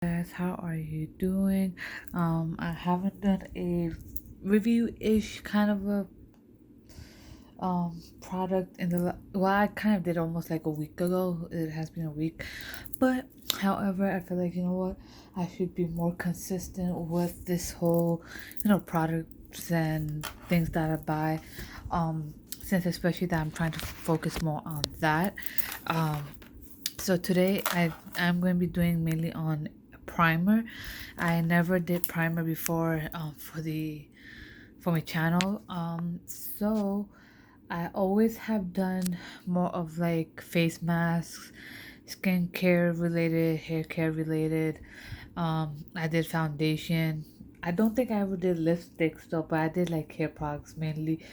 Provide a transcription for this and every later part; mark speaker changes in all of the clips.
Speaker 1: Guys, how are you doing? I haven't done a review-ish kind of a product in well, I kind of did almost like a week ago. It has been a week, but however, I feel like I should be more consistent with this whole products and things that I buy. Since especially that I'm trying to focus more on that. Um, so today I'm going to be doing mainly on primer. I never did primer before for my channel. So I always have done more of like face masks, skincare related, hair care related. I did foundation. I don't think I ever did lipsticks though, but I did like hair products mainly,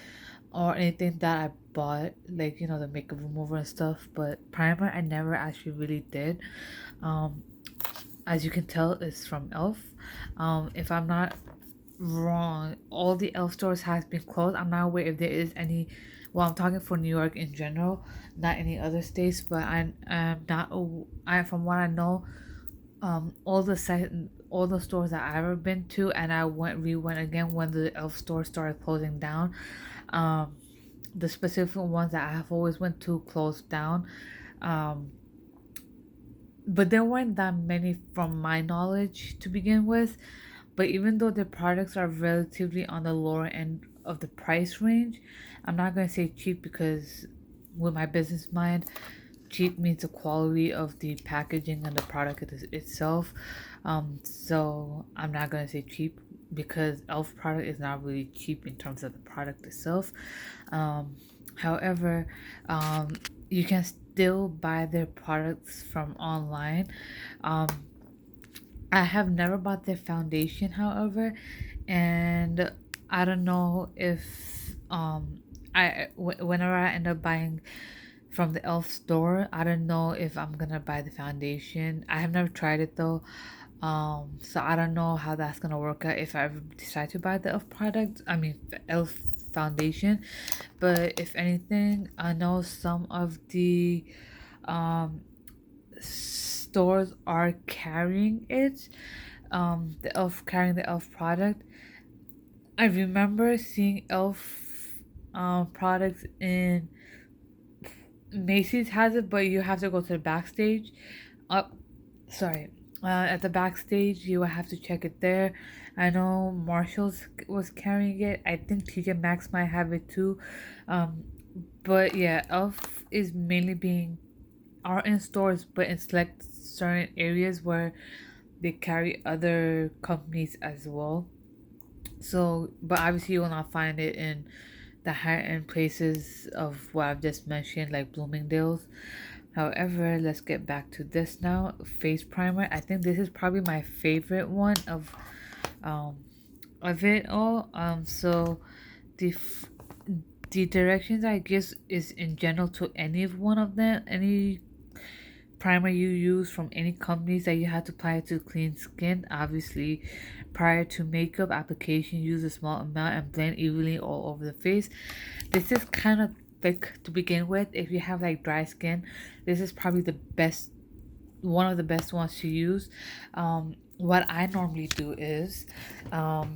Speaker 1: or anything that I bought, like the makeup remover and stuff. But primer, I never actually really did. Um, as you can tell, it's from Elf. If I'm not wrong, all the Elf stores has been closed. I'm not aware if there is any. Well, I'm talking for New York in general, not any other states. But I'm not. I from what I know, all the stores that I've ever been to, and we went again when the Elf store started closing down. Um, the specific ones that I have always went to closed down. Um, but there weren't that many from my knowledge to begin with. But even though the products are relatively on the lower end of the price range, I'm not going to say cheap because, with my business mind, cheap means the quality of the packaging and the product itself. So I'm not going to say cheap because Elf product is not really cheap in terms of the product itself. Um, However, um, you can still buy their products from online. Um, I have never bought their foundation, however, and I don't know if whenever I end up buying from the Elf store, I don't know if I'm gonna buy the foundation. I have never tried it though, so I don't know how that's gonna work out if I ever decide to buy the Elf product. I mean, the Elf foundation. But if anything, I know some of the um stores are carrying it, the elf carrying the elf product. I remember seeing elf products in Macy's has it, but you have to go to the backstage. Up, sorry, at the backstage you will have to check it there. I know Marshalls was carrying it. I think TJ Maxx might have it too. um but yeah, elf is mainly being are in stores, but in select certain areas where they carry other companies as well. So, but obviously, you will not find it in the higher end places of what I've just mentioned, like Bloomingdale's. However, let's get back to this now. Face primer. I think this is probably my favorite one um of it all. So the f- the directions I guess is in general to any of one of them, any primer you use from any companies that you have to apply to clean skin. Obviously, prior to makeup application, use a small amount and blend evenly all over the face. This is kind of thick to begin with. If you have like dry skin, this is probably the best, one of the best ones to use. What I normally do is, um,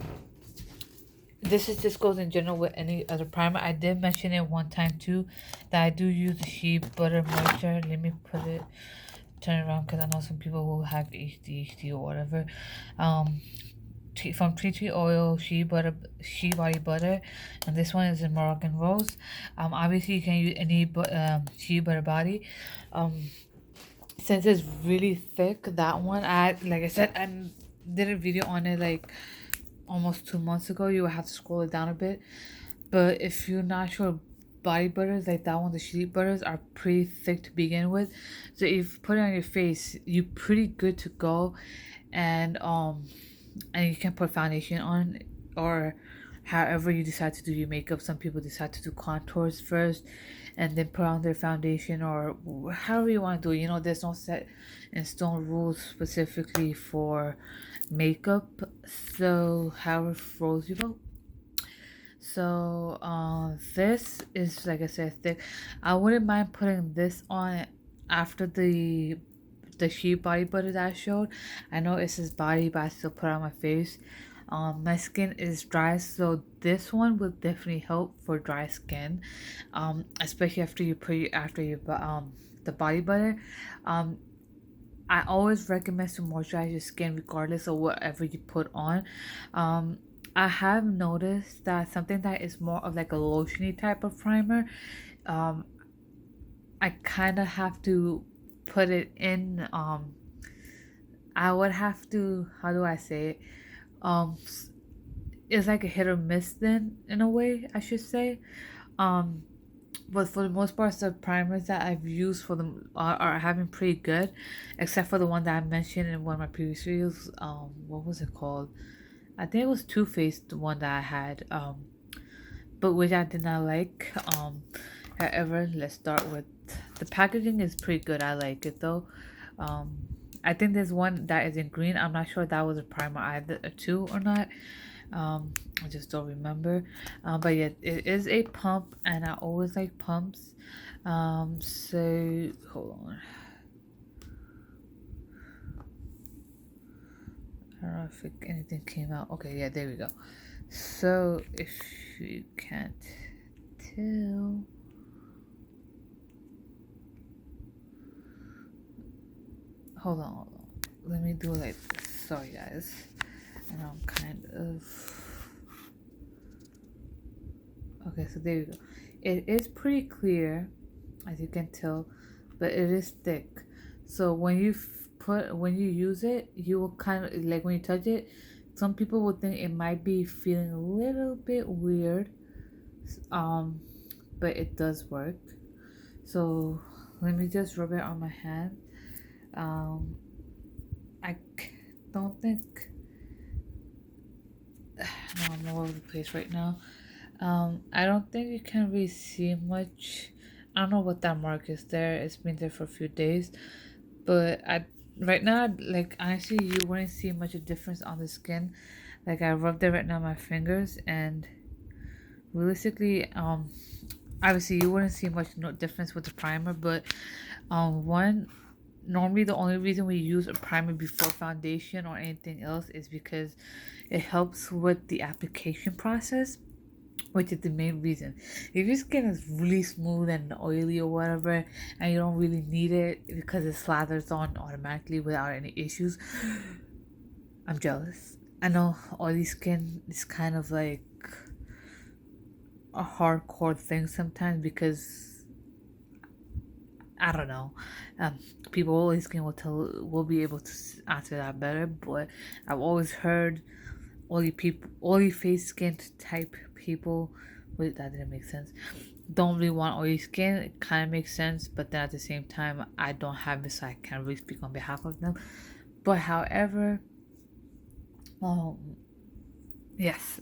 Speaker 1: this is just goes in general with any other primer. I did mention it one time too that I do use the Shea Butter Moisture. Let me put it turn it around because I know some people who have ADHD or whatever. Um, from Tea Tree Oil, Shea Body Butter, and this one is in Moroccan Rose. Obviously you can use any Shea Butter Body. Um, since it's really thick, that one I like I said I did a video on it like almost 2 months ago. You will have to scroll it down a bit. But if you're not sure, body butters like that one, the sheep butters are pretty thick to begin with. So if you put it on your face, you're pretty good to go. And you can put foundation on, or however you decide to do your makeup. Some people decide to do contours first and then put on their foundation, or however you want to do it. There's no set in stone rules specifically for makeup. So however flows you go. So this is, like I said, thick. I wouldn't mind putting this on after the the Shea body butter that I showed. I know it says body, but I still put it on my face. My skin is dry, so this one will definitely help for dry skin, especially after you the body butter. Um, I always recommend to moisturize your skin regardless of whatever you put on. Um, I have noticed that something that is more of like a lotiony type of primer, um, I kind of have to put it in. I would have to. How do I say it? Um, it's like a hit or miss then, in a way, I should say. Um, but for the most part, the primers that I've used for them are having pretty good, except for the one that I mentioned in one of my previous videos. What was it called? I think it was Too Faced, the one that I had. But which I did not like. However, let's start with the packaging is pretty good. I like it though. Um, I think there's one that is in green. I'm not sure if that was a primer either too or not. I just don't remember. But yeah, it is a pump, and I always like pumps. So hold on. I don't know if anything came out. Okay, yeah, there we go. So if you can't tell, hold on. Let me do it like this. Sorry, guys. And I'm kind of. Okay, so there you go. It is pretty clear, as you can tell, but it is thick. So when you use it, you will kind of like when you touch it. Some people will think it might be feeling a little bit weird, um, but it does work. So let me just rub it on my hand. Um, I don't think. No, I'm all over the place right now. I don't think you can really see much. I don't know what that mark is there. It's been there for a few days, but I right now, like honestly, you wouldn't see much of difference on the skin. Like I rubbed it right now on my fingers, and realistically, obviously you wouldn't see much no difference with the primer, but one normally the only reason we use a primer before foundation or anything else is because it helps with the application process, which is the main reason. If your skin is really smooth and oily or whatever, and you don't really need it because it slathers on automatically without any issues, I'm jealous. I know oily skin is kind of like a hardcore thing sometimes because I don't know. Um, People with oily skin will be able to answer that better, but I've always heard oily face skin type people. Wait, that didn't make sense. Don't really want oily skin. It kind of makes sense, but then at the same time, I don't have it, so I can't really speak on behalf of them. But however, um, yes,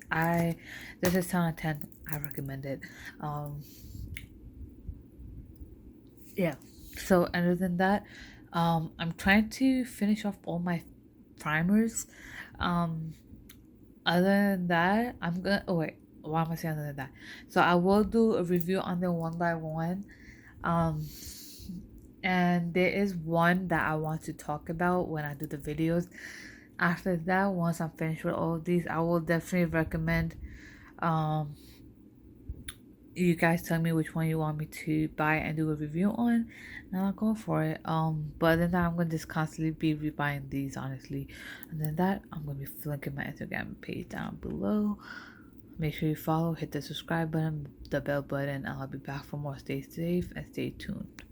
Speaker 1: this is 10 out of 10. I recommend it. Um, yeah. So other than that, I'm trying to finish off all my primers. Um, Other than that, I'm gonna. Oh wait, why am I saying other than that? So I will do a review on them one by one. Um, and there is one that I want to talk about when I do the videos. After that, once I'm finished with all of these, I will definitely recommend. Um, you guys tell me which one you want me to buy and do a review on, and I'll go for it. But then I'm gonna just constantly be rebuying these, honestly. And then that I'm gonna be linking my Instagram page down below. Make sure you follow, hit the subscribe button, the bell button. I'll be back for more. Stay safe and stay tuned.